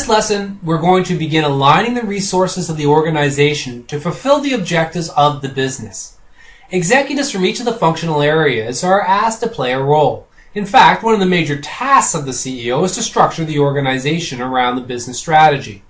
this lesson, we're going to begin aligning the resources of the organization to fulfill the objectives of the business. Executives from each of the functional areas are asked to play a role. In fact, one of the major tasks of the CEO is to structure the organization around the business strategy.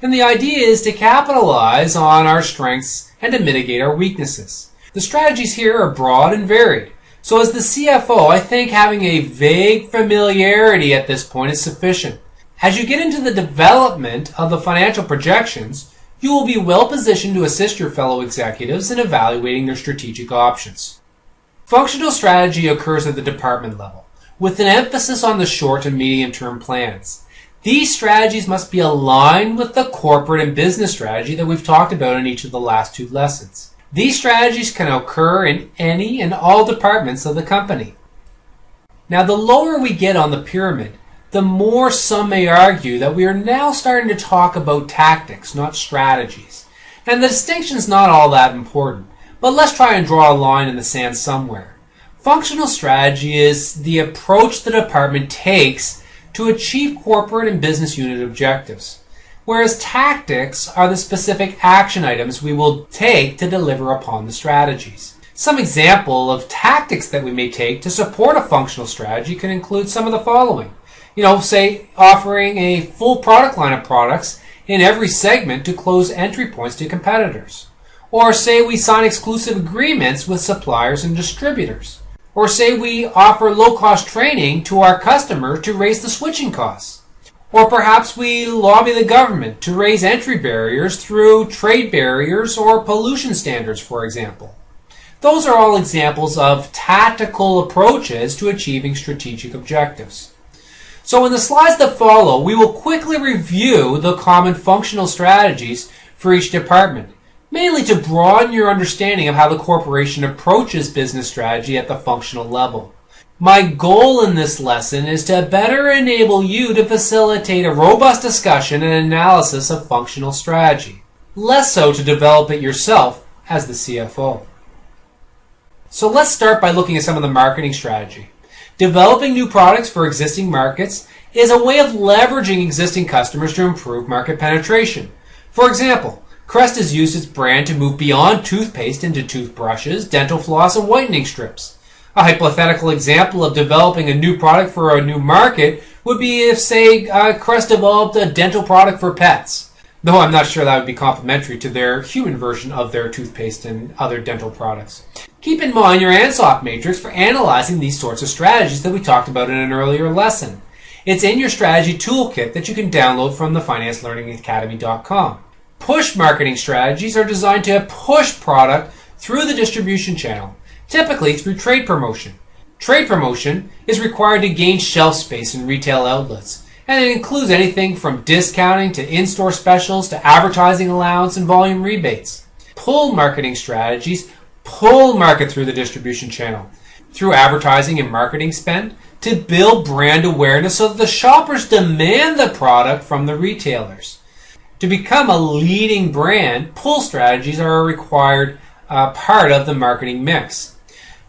And the idea is to capitalize on our strengths and to mitigate our weaknesses. The strategies here are broad and varied. So as the CFO, I think having a vague familiarity at this point is sufficient. As you get into the development of the financial projections, you will be well positioned to assist your fellow executives in evaluating their strategic options. Functional strategy occurs at the department level, with an emphasis on the short and medium-term plans. These strategies must be aligned with the corporate and business strategy that we've talked about in each of the last 2 lessons. These strategies can occur in any and all departments of the company. Now, the lower we get on the pyramid, the more some may argue that we are now starting to talk about tactics, not strategies. And the distinction's not all that important, but let's try and draw a line in the sand somewhere. Functional strategy is the approach the department takes to achieve corporate and business unit objectives, whereas tactics are the specific action items we will take to deliver upon the strategies. Some example of tactics that we may take to support a functional strategy can include some of the following. Say offering a full product line of products in every segment to close entry points to competitors. Or say we sign exclusive agreements with suppliers and distributors. Or say we offer low-cost training to our customer to raise the switching costs. Or perhaps we lobby the government to raise entry barriers through trade barriers or pollution standards, for example. Those are all examples of tactical approaches to achieving strategic objectives. So in the slides that follow, we will quickly review the common functional strategies for each department, mainly to broaden your understanding of how the corporation approaches business strategy at the functional level. My goal in this lesson is to better enable you to facilitate a robust discussion and analysis of functional strategy, less so to develop it yourself as the CFO. So let's start by looking at some of the marketing strategy. Developing new products for existing markets is a way of leveraging existing customers to improve market penetration. For example, Crest has used its brand to move beyond toothpaste into toothbrushes, dental floss, and whitening strips. A hypothetical example of developing a new product for a new market would be if, say, Crest developed a dental product for pets. Though I'm not sure that would be complementary to their human version of their toothpaste and other dental products. Keep in mind your ANSOP matrix for analyzing these sorts of strategies that we talked about in an earlier lesson. It's in your strategy toolkit that you can download from the financelearningacademy.com. Push marketing strategies are designed to push product through the distribution channel, typically through trade promotion. Trade promotion is required to gain shelf space in retail outlets, and it includes anything from discounting to in-store specials to advertising allowance and volume rebates. Pull marketing strategies pull market through the distribution channel, through advertising and marketing spend, to build brand awareness so that the shoppers demand the product from the retailers. To become a leading brand, pull strategies are a required part of the marketing mix.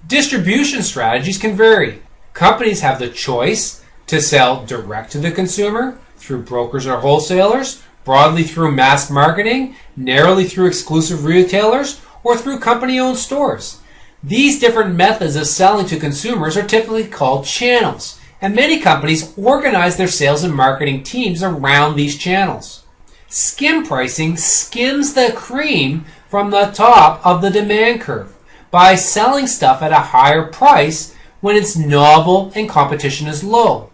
Distribution strategies can vary. Companies have the choice to sell direct to the consumer, through brokers or wholesalers, broadly through mass marketing, narrowly through exclusive retailers, or through company-owned stores. These different methods of selling to consumers are typically called channels, and many companies organize their sales and marketing teams around these channels. Skim pricing skims the cream from the top of the demand curve by selling stuff at a higher price when it's novel and competition is low.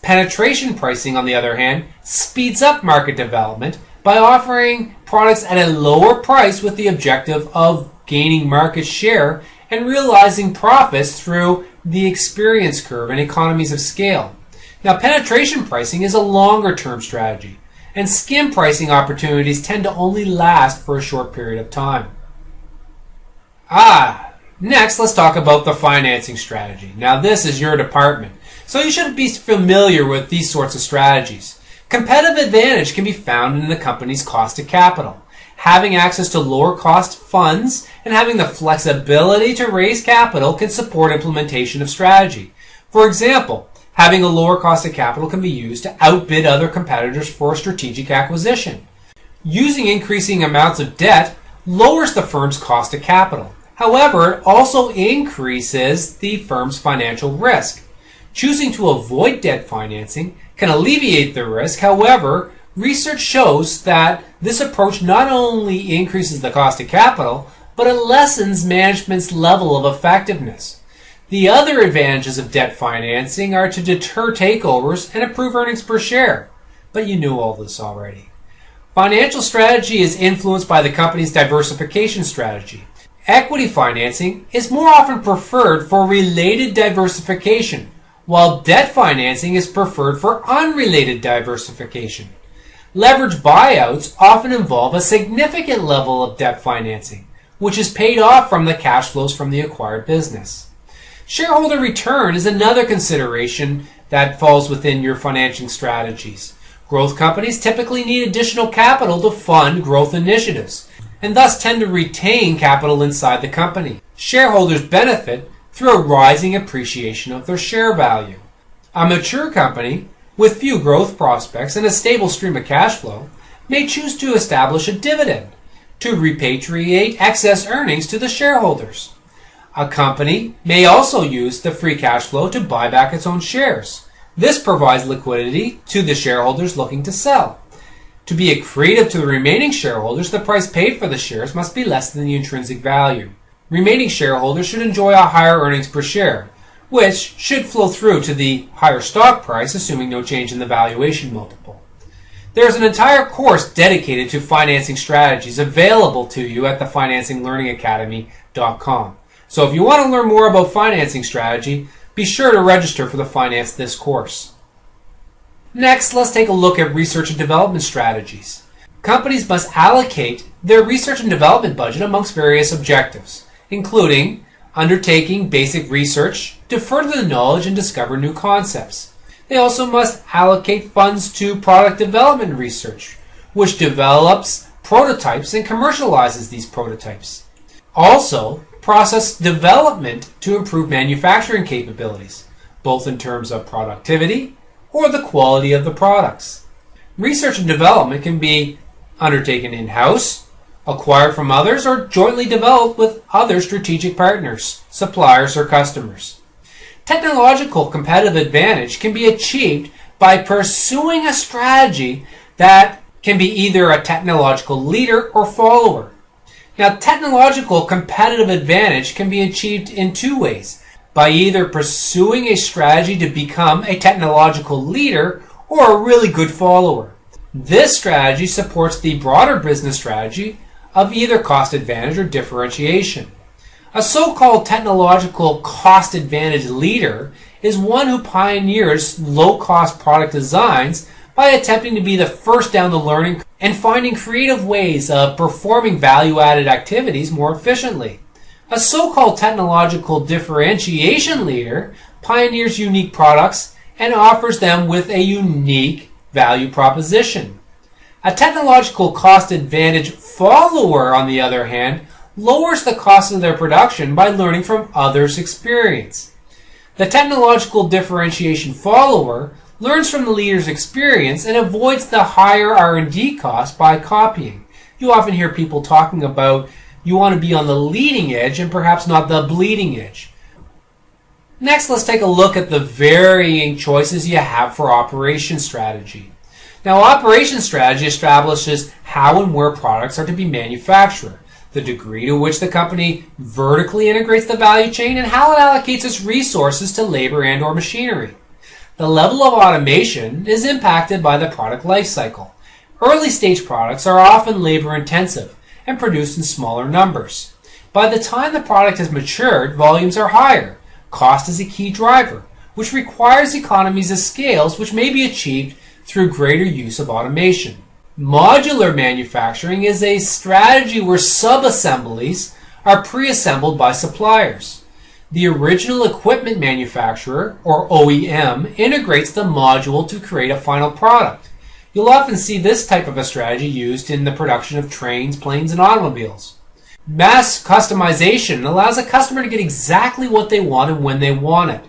Penetration pricing, on the other hand, speeds up market development by offering products at a lower price with the objective of gaining market share and realizing profits through the experience curve and economies of scale. Now, penetration pricing is a longer-term strategy, and skim pricing opportunities tend to only last for a short period of time. Next, let's talk about the financing strategy. Now, this is your department, so you should be familiar with these sorts of strategies. Competitive advantage can be found in the company's cost of capital. Having access to lower cost funds and having the flexibility to raise capital can support implementation of strategy. For example, Having a lower cost of capital can be used to outbid other competitors for a strategic acquisition. Using increasing amounts of debt lowers the firm's cost of capital. However, it also increases the firm's financial risk. Choosing to avoid debt financing can alleviate the risk. However, research shows that this approach not only increases the cost of capital, but it lessens management's level of effectiveness. The other advantages of debt financing are to deter takeovers and improve earnings per share. But you knew all this already. Financial strategy is influenced by the company's diversification strategy. Equity financing is more often preferred for related diversification, while debt financing is preferred for unrelated diversification. Leveraged buyouts often involve a significant level of debt financing, which is paid off from the cash flows from the acquired business. Shareholder return is another consideration that falls within your financing strategies. Growth companies typically need additional capital to fund growth initiatives, and thus tend to retain capital inside the company. Shareholders benefit through a rising appreciation of their share value. A mature company with few growth prospects and a stable stream of cash flow may choose to establish a dividend to repatriate excess earnings to the shareholders. A company may also use the free cash flow to buy back its own shares. This provides liquidity to the shareholders looking to sell. To be accretive to the remaining shareholders, the price paid for the shares must be less than the intrinsic value. Remaining shareholders should enjoy a higher earnings per share, which should flow through to the higher stock price, assuming no change in the valuation multiple. There is an entire course dedicated to financing strategies available to you at thefinancinglearningacademy.com. So if you want to learn more about financing strategy, be sure to register for the Finance This course. Next, let's take a look at research and development strategies. Companies must allocate their research and development budget amongst various objectives, including undertaking basic research to further the knowledge and discover new concepts. They also must allocate funds to product development research, which develops prototypes and commercializes these prototypes. Also, process development to improve manufacturing capabilities, both in terms of productivity or the quality of the products. Research and development can be undertaken in-house, acquired from others, or jointly developed with other strategic partners, suppliers, or customers. Technological competitive advantage can be achieved by pursuing a strategy that can be either a technological leader or follower. Now, technological competitive advantage can be achieved in two ways: by either pursuing a strategy to become a technological leader or a really good follower. This strategy supports the broader business strategy of either cost advantage or differentiation. A so-called technological cost advantage leader is one who pioneers low-cost product designs by attempting to be the first down the learning curve and finding creative ways of performing value-added activities more efficiently. A so-called technological differentiation leader pioneers unique products and offers them with a unique value proposition. A technological cost advantage follower, on the other hand, lowers the cost of their production by learning from others' experience. The technological differentiation follower learns from the leader's experience and avoids the higher R&D costs by copying. You often hear people talking about you want to be on the leading edge and perhaps not the bleeding edge. Next, let's take a look at the varying choices you have for operation strategy. Now, operation strategy establishes how and where products are to be manufactured, the degree to which the company vertically integrates the value chain, and how it allocates its resources to labor and/or machinery. The level of automation is impacted by the product life cycle. Early stage products are often labor intensive and produced in smaller numbers. By the time the product has matured, volumes are higher. Cost is a key driver, which requires economies of scales which may be achieved through greater use of automation. Modular manufacturing is a strategy where sub-assemblies are pre-assembled by suppliers. The original equipment manufacturer, or OEM, integrates the module to create a final product. You'll often see this type of a strategy used in the production of trains, planes, and automobiles. Mass customization allows a customer to get exactly what they want and when they want it.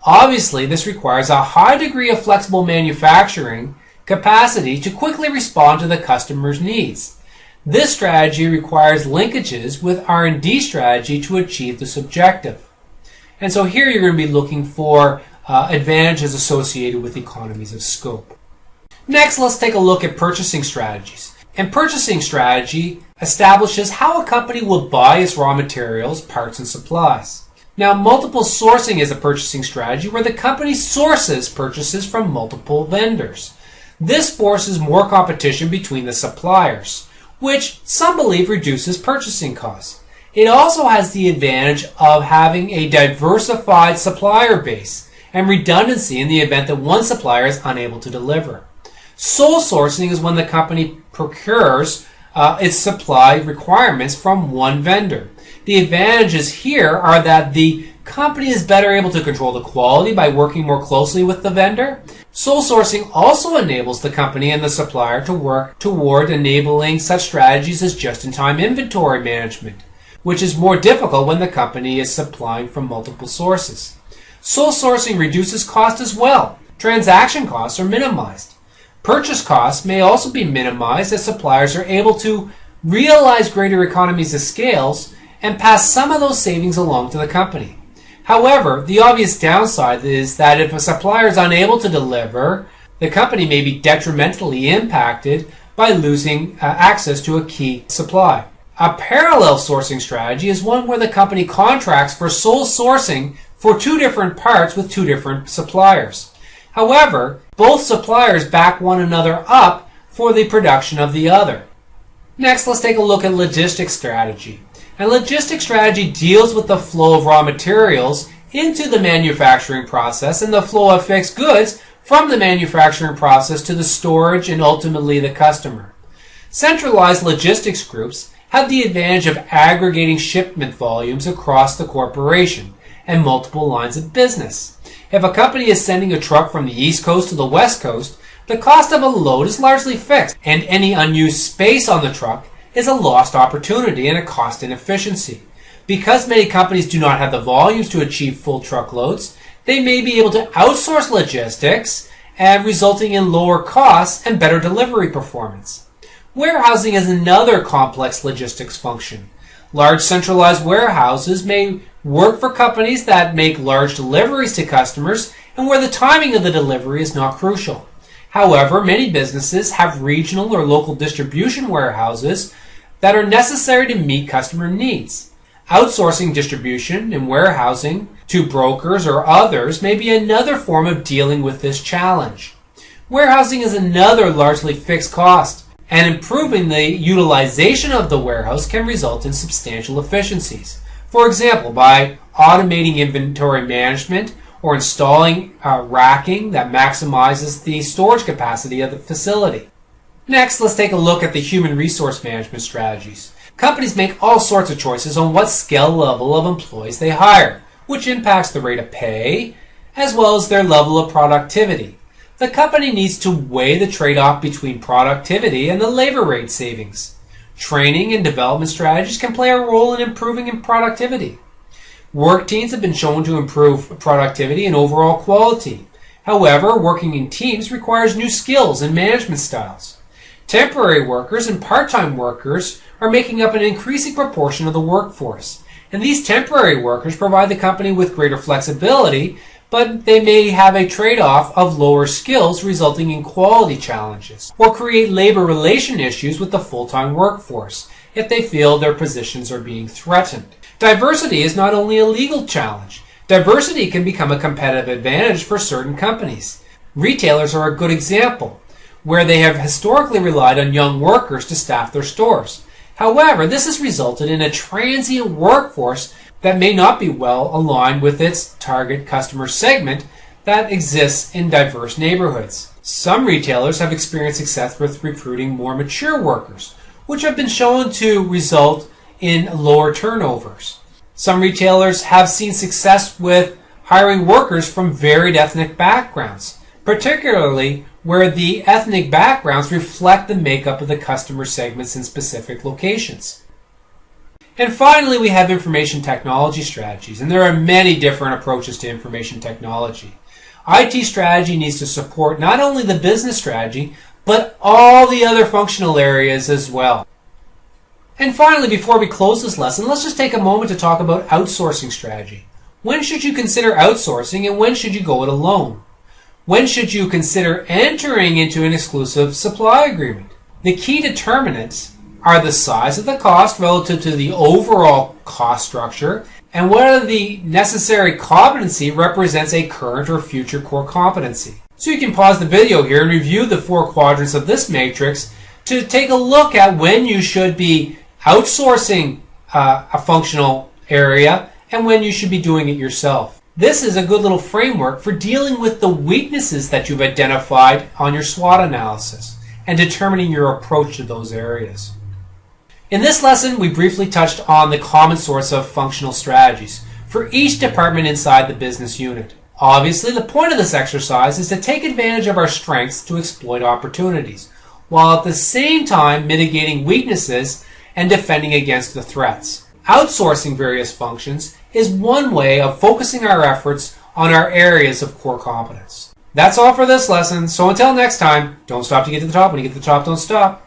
Obviously, this requires a high degree of flexible manufacturing capacity to quickly respond to the customer's needs. This strategy requires linkages with R&D strategy to achieve this objective. And so here you're going to be looking for advantages associated with economies of scope. Next, let's take a look at purchasing strategies. And purchasing strategy establishes how a company will buy its raw materials, parts, and supplies. Now, multiple sourcing is a purchasing strategy where the company sources purchases from multiple vendors. This forces more competition between the suppliers, which some believe reduces purchasing costs. It also has the advantage of having a diversified supplier base and redundancy in the event that one supplier is unable to deliver. Sole sourcing is when the company procures its supply requirements from one vendor. The advantages here are that the company is better able to control the quality by working more closely with the vendor. Sole sourcing also enables the company and the supplier to work toward enabling such strategies as just-in-time inventory management, which is more difficult when the company is supplying from multiple sources. Sole sourcing reduces cost as well. Transaction costs are minimized. Purchase costs may also be minimized as suppliers are able to realize greater economies of scale and pass some of those savings along to the company. However, the obvious downside is that if a supplier is unable to deliver, the company may be detrimentally impacted by losing access to a key supply. A parallel sourcing strategy is one where the company contracts for sole sourcing for two different parts with two different suppliers. However, both suppliers back one another up for the production of the other. Next, let's take a look at logistics strategy. And logistics strategy deals with the flow of raw materials into the manufacturing process and the flow of fixed goods from the manufacturing process to the storage and ultimately the customer. Centralized logistics groups have the advantage of aggregating shipment volumes across the corporation and multiple lines of business. If a company is sending a truck from the East Coast to the West Coast, the cost of a load is largely fixed, and any unused space on the truck is a lost opportunity and a cost inefficiency. Because many companies do not have the volumes to achieve full truckloads, they may be able to outsource logistics, and resulting in lower costs and better delivery performance. Warehousing is another complex logistics function. Large centralized warehouses may work for companies that make large deliveries to customers and where the timing of the delivery is not crucial. However, many businesses have regional or local distribution warehouses that are necessary to meet customer needs. Outsourcing distribution and warehousing to brokers or others may be another form of dealing with this challenge. Warehousing is another largely fixed cost, and improving the utilization of the warehouse can result in substantial efficiencies. For example, by automating inventory management or installing racking that maximizes the storage capacity of the facility. Next, let's take a look at the human resource management strategies. Companies make all sorts of choices on what skill level of employees they hire, which impacts the rate of pay as well as their level of productivity. The company needs to weigh the trade-off between productivity and the labor rate savings. Training and development strategies can play a role in improving productivity. Work teams have been shown to improve productivity and overall quality. However, working in teams requires new skills and management styles. Temporary workers and part-time workers are making up an increasing proportion of the workforce. And these temporary workers provide the company with greater flexibility, but they may have a trade-off of lower skills resulting in quality challenges, or create labor relation issues with the full-time workforce if they feel their positions are being threatened. Diversity is not only a legal challenge. Diversity can become a competitive advantage for certain companies. Retailers are a good example, where they have historically relied on young workers to staff their stores. However, this has resulted in a transient workforce that may not be well aligned with its target customer segment that exists in diverse neighborhoods. Some retailers have experienced success with recruiting more mature workers, which have been shown to result in lower turnovers. Some retailers have seen success with hiring workers from varied ethnic backgrounds, particularly where the ethnic backgrounds reflect the makeup of the customer segments in specific locations. And finally, we have information technology strategies, and there are many different approaches to information technology. IT strategy needs to support not only the business strategy, but all the other functional areas as well. And finally, before we close this lesson, let's just take a moment to talk about outsourcing strategy. When should you consider outsourcing and when should you go it alone? When should you consider entering into an exclusive supply agreement? The key determinants are the size of the cost relative to the overall cost structure and whether the necessary competency represents a current or future core competency. So you can pause the video here and review the 4 quadrants of this matrix to take a look at when you should be outsourcing a functional area and when you should be doing it yourself. This is a good little framework for dealing with the weaknesses that you've identified on your SWOT analysis and determining your approach to those areas. In this lesson, we briefly touched on the common source of functional strategies for each department inside the business unit. Obviously, the point of this exercise is to take advantage of our strengths to exploit opportunities, while at the same time mitigating weaknesses and defending against the threats. Outsourcing various functions is one way of focusing our efforts on our areas of core competence. That's all for this lesson, so until next time, don't stop to get to the top. When you get to the top, don't stop.